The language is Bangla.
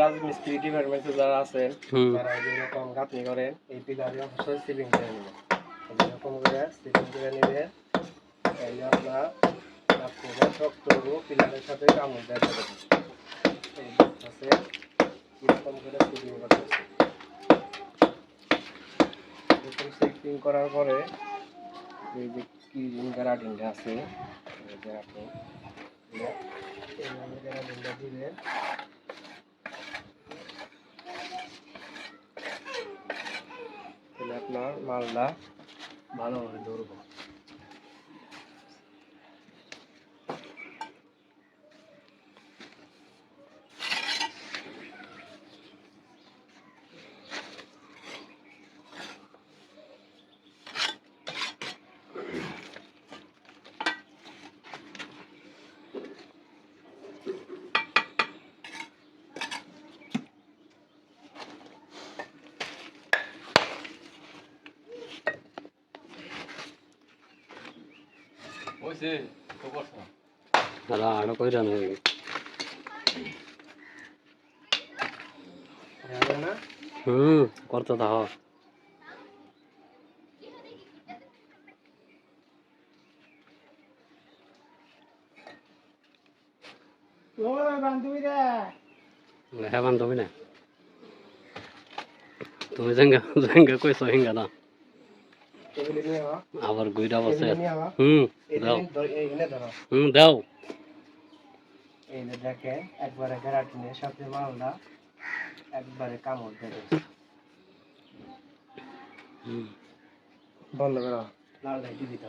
রাজমিস্ত্রি ডিপার্টমেন্টে যারা আছেন তারা এরকম গাঁথনি করেন এই পিলারে অবশ্যই সিলিং করে নেবেন এরকম করে সিলিং করে নেবেন এই আপনার আপনারা শক্ত পিলারের সাথে কামড় দেওয়া যাবে এই আছে এরকম করে সিলিং করতেছে এরকম সিলিং করার পরে এই যে কি গ্যারাটিনটা আছে এই গ্যারাটিন গ্যারাটিনটা দিলে তাহলে আপনার মালটা ভালোভাবে ধরবো ওইছে তো করছ দাদা আরো কইরা নেই না করতে দাও ওই বান্ধবী রে হ্যাঁ বান্ধবী না তুমি জেঙ্গা জেঙ্গা কইছো হিঙ্গা না টেবিলে নিয়ে আও আবার গুইরা বসে নিয়ে আও দাও এইখানে ধরো দাও এই যে দেখেন একবারে গ্যারাটিনের সাথে মালটা একবারে কামড় দেবে বন্ধ করো লাল লাইট দিতে